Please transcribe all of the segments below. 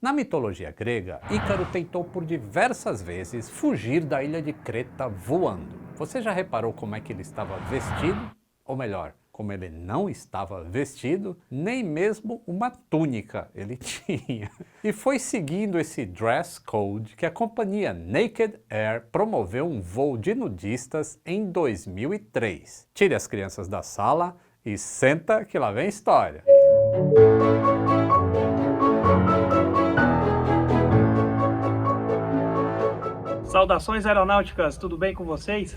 Na mitologia grega, Ícaro tentou por diversas vezes fugir da ilha de Creta voando. Você já reparou como é que ele estava vestido? Ou melhor, como ele não estava vestido, nem mesmo uma túnica ele tinha. E foi seguindo esse dress code que a companhia Naked Air promoveu um voo de nudistas em 2003. Tire as crianças da sala e senta que lá vem história. Saudações aeronáuticas, tudo bem com vocês?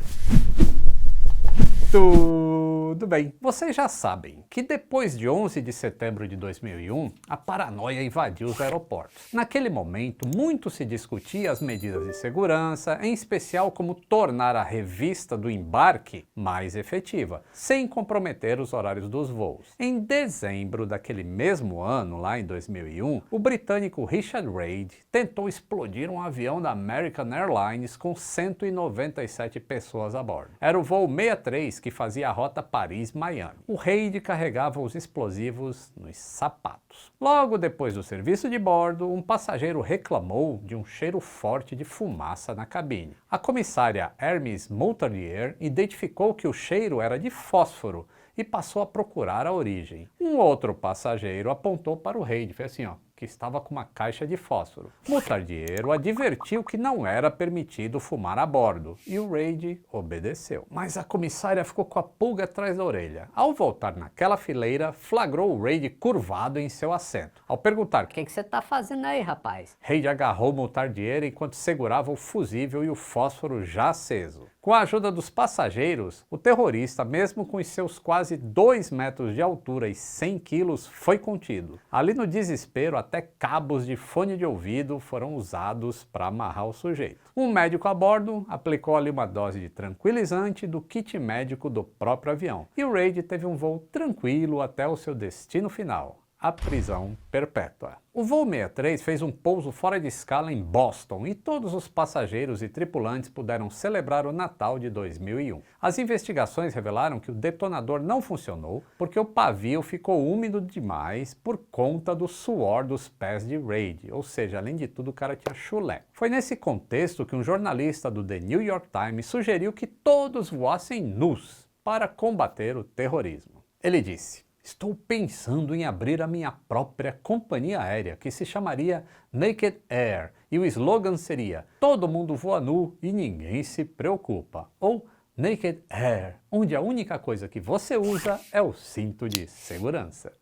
Tudo bem. Vocês já sabem que depois de 11 de setembro de 2001, a paranoia invadiu os aeroportos. Naquele momento, muito se discutia as medidas de segurança, em especial como tornar a revista do embarque mais efetiva, sem comprometer os horários dos voos. Em dezembro daquele mesmo ano, lá em 2001, o britânico Richard Reid tentou explodir um avião da American Airlines com 197 pessoas a bordo. Era o voo 63 que fazia a rota Paris-Miami. O Reid carregava os explosivos nos sapatos. Logo depois do serviço de bordo, um passageiro reclamou de um cheiro forte de fumaça na cabine. A comissária Hermes Moutadier identificou que o cheiro era de fósforo e passou a procurar a origem. Um outro passageiro apontou para o Reid, fez assim, que estava com uma caixa de fósforo. Moutadier o advertiu que não era permitido fumar a bordo, e o Reid obedeceu. Mas a comissária ficou com a pulga atrás da orelha. Ao voltar naquela fileira, flagrou o Reid curvado em seu assento. Ao perguntar: O que você tá fazendo aí, rapaz? Reid agarrou Moutadier enquanto segurava o fusível e o fósforo já aceso. Com a ajuda dos passageiros, o terrorista, mesmo com os seus quase 2 metros de altura e 100 quilos, foi contido. Ali no desespero, até cabos de fone de ouvido foram usados para amarrar o sujeito. Um médico a bordo aplicou ali uma dose de tranquilizante do kit médico do próprio avião. E o Reid teve um voo tranquilo até o seu destino final, a prisão perpétua. O voo 63 fez um pouso fora de escala em Boston e todos os passageiros e tripulantes puderam celebrar o Natal de 2001. As investigações revelaram que o detonador não funcionou porque o pavio ficou úmido demais por conta do suor dos pés de Reid, ou seja, além de tudo o cara tinha chulé. Foi nesse contexto que um jornalista do The New York Times sugeriu que todos voassem nus para combater o terrorismo. Ele disse: "Estou pensando em abrir a minha própria companhia aérea, que se chamaria Naked Air, e o slogan seria: todo mundo voa nu e ninguém se preocupa. Ou Naked Air, onde a única coisa que você usa é o cinto de segurança."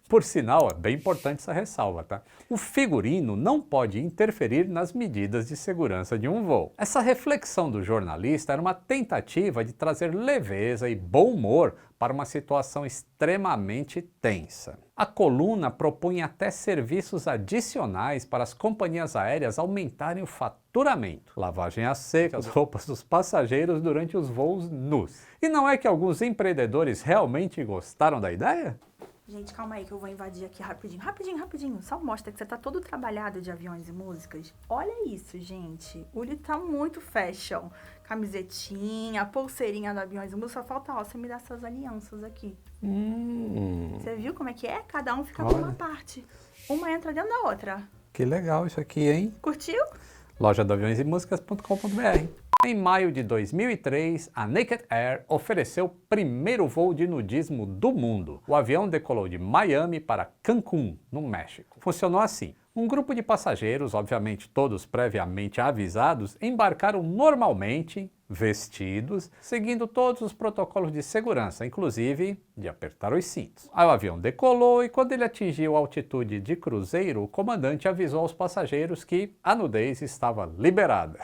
Por sinal, é bem importante essa ressalva, tá? O figurino não pode interferir nas medidas de segurança de um voo. Essa reflexão do jornalista era uma tentativa de trazer leveza e bom humor para uma situação extremamente tensa. A coluna propunha até serviços adicionais para as companhias aéreas aumentarem o faturamento. Lavagem a seco, as roupas dos passageiros durante os voos nus. E não é que alguns empreendedores realmente gostaram da ideia? Gente, calma aí que eu vou invadir aqui rapidinho. Só mostra que você tá todo trabalhado de aviões e músicas. Olha isso, gente. O Uli tá muito fashion. Camisetinha, pulseirinha do aviões e músicas. Só falta, você me dá essas alianças aqui. Você viu como é que é? Cada um fica com uma parte. Uma entra dentro da outra. Que legal isso aqui, hein? Curtiu? Loja do aviõesemusicas.com.br. Em maio de 2003, a Naked Air ofereceu o primeiro voo de nudismo do mundo. O avião decolou de Miami para Cancún, no México. Funcionou assim: um grupo de passageiros, obviamente todos previamente avisados, embarcaram normalmente, vestidos, seguindo todos os protocolos de segurança, inclusive de apertar os cintos. Aí o avião decolou e quando ele atingiu a altitude de cruzeiro, o comandante avisou aos passageiros que a nudez estava liberada.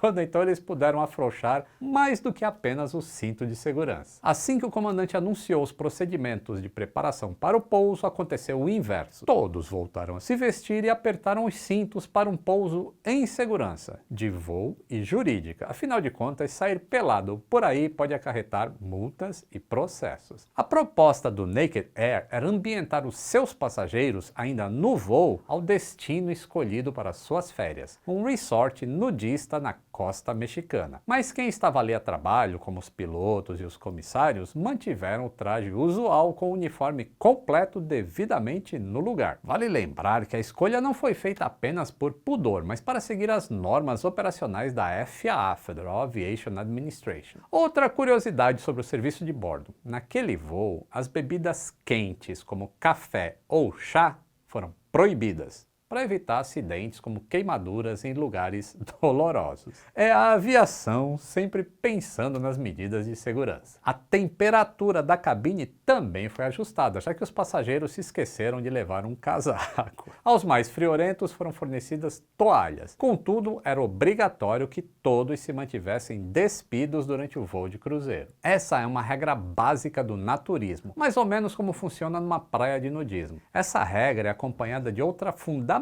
Quando então eles puderam afrouxar mais do que apenas o cinto de segurança. Assim que o comandante anunciou os procedimentos de preparação para o pouso, aconteceu o inverso. Todos voltaram a se vestir e apertaram os cintos para um pouso em segurança, de voo e jurídica. Afinal de contas, sair pelado por aí pode acarretar multas e processos. A proposta do Naked Air era ambientar os seus passageiros, ainda no voo, ao destino escolhido para suas férias, um resort nudista na costa mexicana. Mas quem estava ali a trabalho, como os pilotos e os comissários, mantiveram o traje usual com o uniforme completo devidamente no lugar. Vale lembrar que a escolha não foi feita apenas por pudor, mas para seguir as normas operacionais da FAA, Federal Aviation Administration. Outra curiosidade sobre o serviço de bordo: naquele voo, as bebidas quentes como café ou chá foram proibidas, para evitar acidentes como queimaduras em lugares dolorosos. É a aviação sempre pensando nas medidas de segurança. A temperatura da cabine também foi ajustada, já que os passageiros se esqueceram de levar um casaco. Aos mais friorentos foram fornecidas toalhas. Contudo, era obrigatório que todos se mantivessem despidos durante o voo de cruzeiro. Essa é uma regra básica do naturismo, mais ou menos como funciona numa praia de nudismo. Essa regra é acompanhada de outra fundamental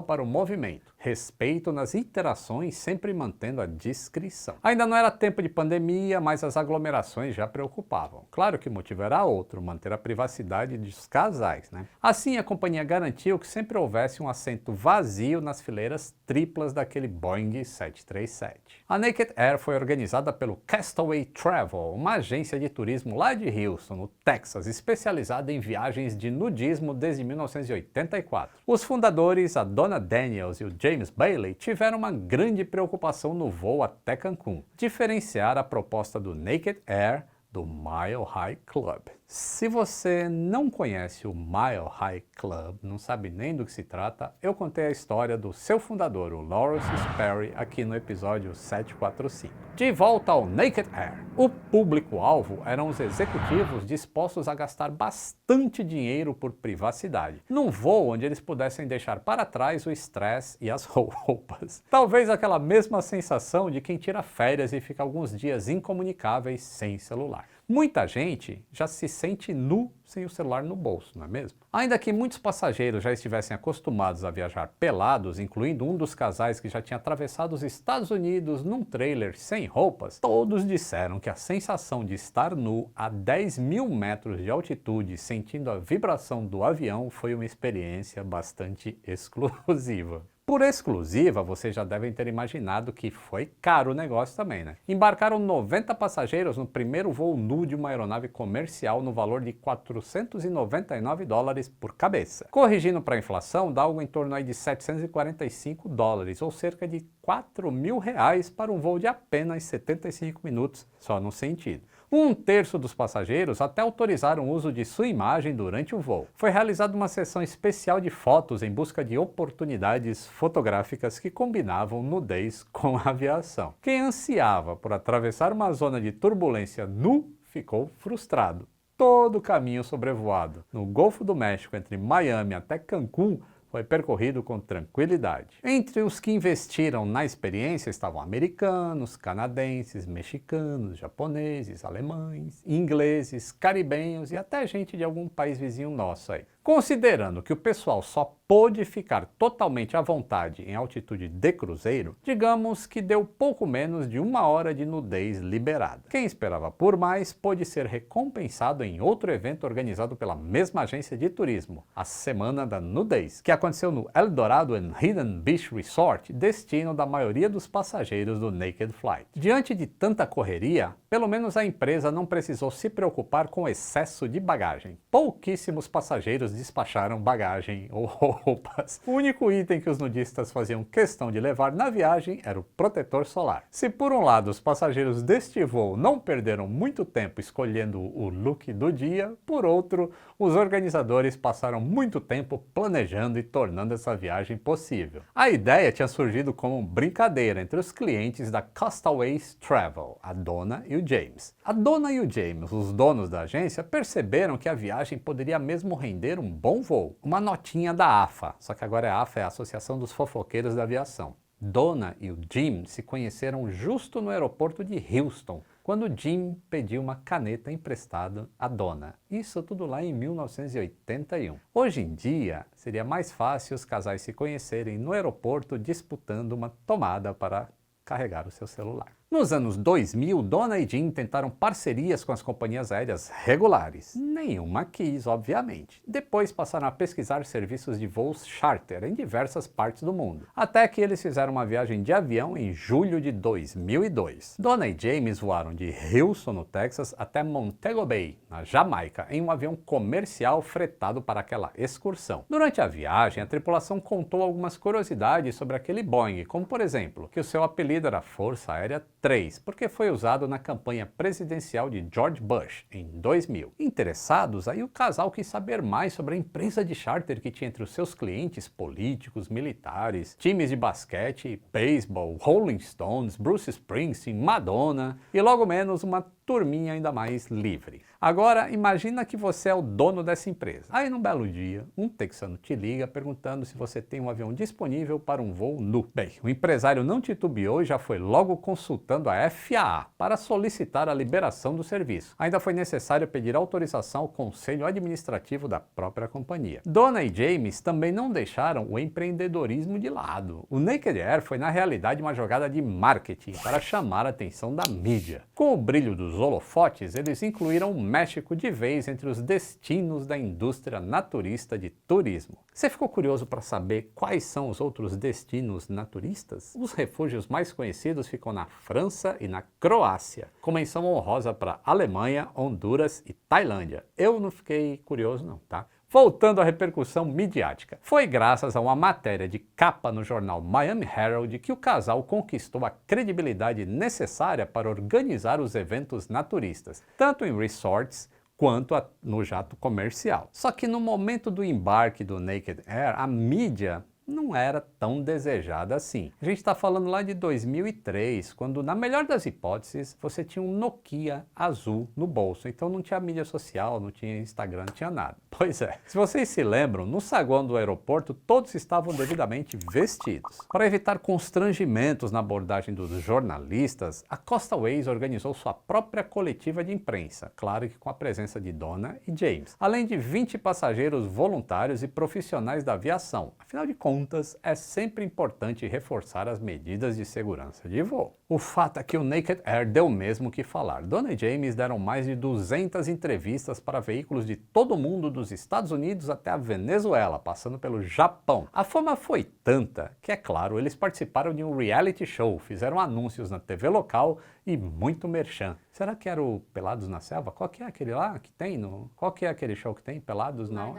para o movimento: respeito nas interações, sempre mantendo a discrição. Ainda não era tempo de pandemia, mas as aglomerações já preocupavam. Claro que o motivo era outro: manter a privacidade dos casais, né? Assim, a companhia garantiu que sempre houvesse um assento vazio nas fileiras triplas daquele Boeing 737. A Naked Air foi organizada pelo Castaway Travel, uma agência de turismo lá de Houston, no Texas, especializada em viagens de nudismo desde 1984. Os fundadores, a Donna Daniels e o James Bailey, tiveram uma grande preocupação no voo até Cancún: diferenciar a proposta do Naked Air do Mile High Club. Se você não conhece o Mile High Club, não sabe nem do que se trata, eu contei a história do seu fundador, o Lawrence Sperry, aqui no episódio 745. De volta ao Naked Air. O público-alvo eram os executivos dispostos a gastar bastante dinheiro por privacidade, num voo onde eles pudessem deixar para trás o estresse e as roupas. Talvez aquela mesma sensação de quem tira férias e fica alguns dias incomunicáveis sem celular. Muita gente já se sente nu sem o celular no bolso, não é mesmo? Ainda que muitos passageiros já estivessem acostumados a viajar pelados, incluindo um dos casais que já tinha atravessado os Estados Unidos num trailer sem roupas, todos disseram que a sensação de estar nu a 10.000 metros de altitude, sentindo a vibração do avião, foi uma experiência bastante exclusiva. Por exclusiva, vocês já devem ter imaginado que foi caro o negócio também, né? Embarcaram 90 passageiros no primeiro voo nu de uma aeronave comercial no valor de $499 por cabeça. Corrigindo para a inflação, dá algo em torno aí de $745, ou cerca de R$4.000 para um voo de apenas 75 minutos, só no sentido. Um terço dos passageiros até autorizaram o uso de sua imagem durante o voo. Foi realizada uma sessão especial de fotos em busca de oportunidades fotográficas que combinavam nudez com a aviação. Quem ansiava por atravessar uma zona de turbulência nu ficou frustrado. Todo o caminho sobrevoado no Golfo do México entre Miami até Cancún foi percorrido com tranquilidade. Entre os que investiram na experiência estavam americanos, canadenses, mexicanos, japoneses, alemães, ingleses, caribenhos e até gente de algum país vizinho nosso aí. Considerando que o pessoal só pôde ficar totalmente à vontade em altitude de cruzeiro, digamos que deu pouco menos de 1 hora de nudez liberada. Quem esperava por mais pôde ser recompensado em outro evento organizado pela mesma agência de turismo, a Semana da Nudez, que aconteceu no Eldorado and Hidden Beach Resort, destino da maioria dos passageiros do Naked Flight. Diante de tanta correria, pelo menos a empresa não precisou se preocupar com excesso de bagagem. Pouquíssimos passageiros despacharam bagagem ou roupas. O único item que os nudistas faziam questão de levar na viagem era o protetor solar. Se por um lado os passageiros deste voo não perderam muito tempo escolhendo o look do dia, por outro, os organizadores passaram muito tempo planejando e tornando essa viagem possível. A ideia tinha surgido como brincadeira entre os clientes da Castaway Travel, a Donna e o James. A Donna e o James, os donos da agência, perceberam que a viagem poderia mesmo render um bom voo. Uma notinha da AFA, só que agora a AFA é a Associação dos Fofoqueiros da Aviação. Donna e o Jim se conheceram justo no aeroporto de Houston, quando Jim pediu uma caneta emprestada à Donna. Isso tudo lá em 1981. Hoje em dia, seria mais fácil os casais se conhecerem no aeroporto disputando uma tomada para carregar o seu celular. Nos anos 2000, Donna e Jim tentaram parcerias com as companhias aéreas regulares. Nenhuma quis, obviamente. Depois passaram a pesquisar serviços de voos charter em diversas partes do mundo. Até que eles fizeram uma viagem de avião em julho de 2002. Donna e James voaram de Houston, no Texas, até Montego Bay, na Jamaica, em um avião comercial fretado para aquela excursão. Durante a viagem, a tripulação contou algumas curiosidades sobre aquele Boeing, como por exemplo, que o seu apelido era Força Aérea 3, porque foi usado na campanha presidencial de George Bush, em 2000. Interessados, aí o casal quis saber mais sobre a empresa de charter que tinha entre os seus clientes políticos, militares, times de basquete, beisebol, Rolling Stones, Bruce Springsteen, Madonna e logo menos uma turminha ainda mais livre. Agora, imagina que você é o dono dessa empresa. Aí, num belo dia, um texano te liga perguntando se você tem um avião disponível para um voo nu. Bem, o empresário não titubeou e já foi logo consultando a FAA para solicitar a liberação do serviço. Ainda foi necessário pedir autorização ao conselho administrativo da própria companhia. Donna e James também não deixaram o empreendedorismo de lado. O Naked Air foi, na realidade, uma jogada de marketing para chamar a atenção da mídia. Com o brilho dos holofotes, eles incluíram o México de vez entre os destinos da indústria naturista de turismo. Você ficou curioso para saber quais são os outros destinos naturistas? Os refúgios mais conhecidos ficam na França e na Croácia, com menção honrosa para Alemanha, Honduras e Tailândia. Eu não fiquei curioso não, tá? Voltando à repercussão midiática. Foi graças a uma matéria de capa no jornal Miami Herald que o casal conquistou a credibilidade necessária para organizar os eventos naturistas, tanto em resorts quanto no jato comercial. Só que no momento do embarque do Naked Air, a mídia não era tão desejada assim. A gente está falando lá de 2003, quando, na melhor das hipóteses, você tinha um Nokia azul no bolso. Então não tinha mídia social, não tinha Instagram, não tinha nada. Pois é. Se vocês se lembram, no saguão do aeroporto, todos estavam devidamente vestidos. Para evitar constrangimentos na abordagem dos jornalistas, a Costa Airways organizou sua própria coletiva de imprensa, claro que com a presença de Donna e James, além de 20 passageiros voluntários e profissionais da aviação. Afinal de contas, é sempre importante reforçar as medidas de segurança de voo. O fato é que o Naked Air deu mesmo o que falar. Donna e James deram mais de 200 entrevistas para veículos de todo o mundo, dos Estados Unidos até a Venezuela, passando pelo Japão. A fama foi tanta que, é claro, eles participaram de um reality show, fizeram anúncios na TV local e muito merchan. Será que era o Pelados na Selva? Qual que é aquele lá que tem? Qual que é aquele show que tem? Pelados não?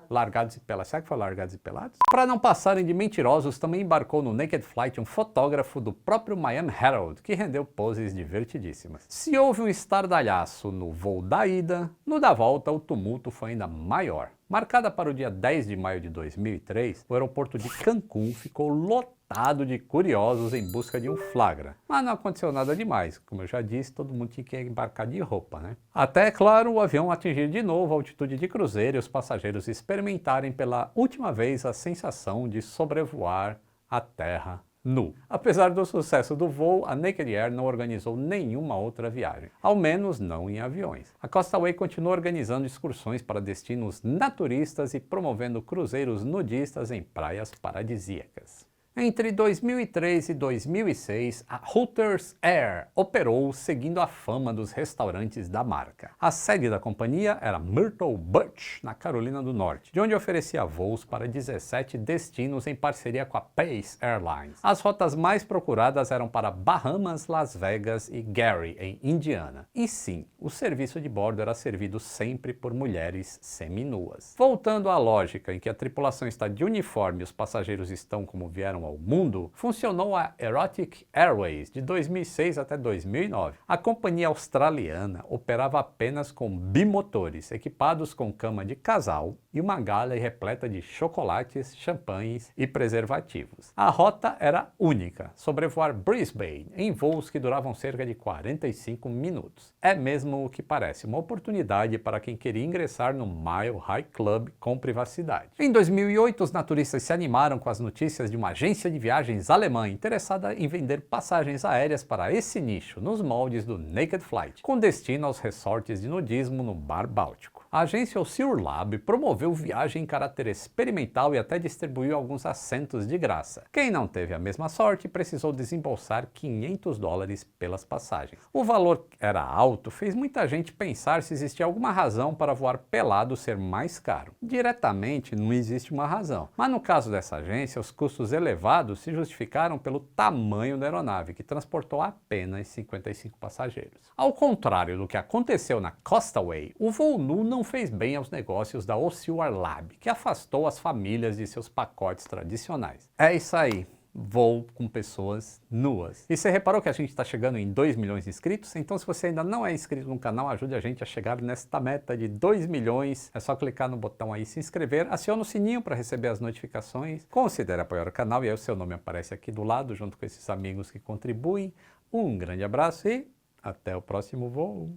Largados e Pelados. Será que foi Largados e Pelados? Para não passarem de mentirosos, também embarcou no Naked Flight um fotógrafo do próprio Miami Herald, que rendeu poses divertidíssimas. Se houve um estardalhaço no voo da ida, no da volta o tumulto foi ainda maior. Marcada para o dia 10 de maio de 2003, o aeroporto de Cancún ficou lotado de curiosos em busca de um flagra. Mas não aconteceu nada demais. Como eu já disse, todo mundo tinha que embarcar de roupa, né? Até, claro, o avião atingir de novo a altitude de cruzeiro e os passageiros experimentarem pela última vez a sensação de sobrevoar a terra nu. Apesar do sucesso do voo, a Naked Air não organizou nenhuma outra viagem, ao menos não em aviões. A Costa Airways continua organizando excursões para destinos naturistas e promovendo cruzeiros nudistas em praias paradisíacas. Entre 2003 e 2006, a Hooters Air operou seguindo a fama dos restaurantes da marca. A sede da companhia era Myrtle Beach, na Carolina do Norte, de onde oferecia voos para 17 destinos em parceria com a Pace Airlines. As rotas mais procuradas eram para Bahamas, Las Vegas e Gary, em Indiana. E sim, o serviço de bordo era servido sempre por mulheres seminuas. Voltando à lógica em que a tripulação está de uniforme e os passageiros estão como vieram ao mundo, funcionou a Erotic Airways de 2006 até 2009. A companhia australiana operava apenas com bimotores, equipados com cama de casal e uma galley repleta de chocolates, champanhes e preservativos. A rota era única, sobrevoar Brisbane em voos que duravam cerca de 45 minutos. É mesmo o que parece, uma oportunidade para quem queria ingressar no Mile High Club com privacidade. Em 2008, os naturistas se animaram com as notícias de uma agência de viagens alemã interessada em vender passagens aéreas para esse nicho, nos moldes do Naked Flight, com destino aos resorts de nudismo no Mar Báltico. A agência Osir Lab promoveu viagem em caráter experimental e até distribuiu alguns assentos de graça. Quem não teve a mesma sorte precisou desembolsar $500 pelas passagens. O valor era alto, fez muita gente pensar se existia alguma razão para voar pelado ser mais caro. Diretamente não existe uma razão, mas no caso dessa agência, os custos elevados se justificaram pelo tamanho da aeronave, que transportou apenas 55 passageiros. Ao contrário do que aconteceu na Costaway, o voo nu não fez bem aos negócios da Osir Lab, que afastou as famílias de seus pacotes tradicionais. É isso aí. Voo com pessoas nuas. E você reparou que a gente está chegando em 2 milhões de inscritos? Então, se você ainda não é inscrito no canal, ajude a gente a chegar nesta meta de 2 milhões. É só clicar no botão aí se inscrever, aciona o sininho para receber as notificações, considere apoiar o canal e aí o seu nome aparece aqui do lado, junto com esses amigos que contribuem. Um grande abraço e até o próximo voo.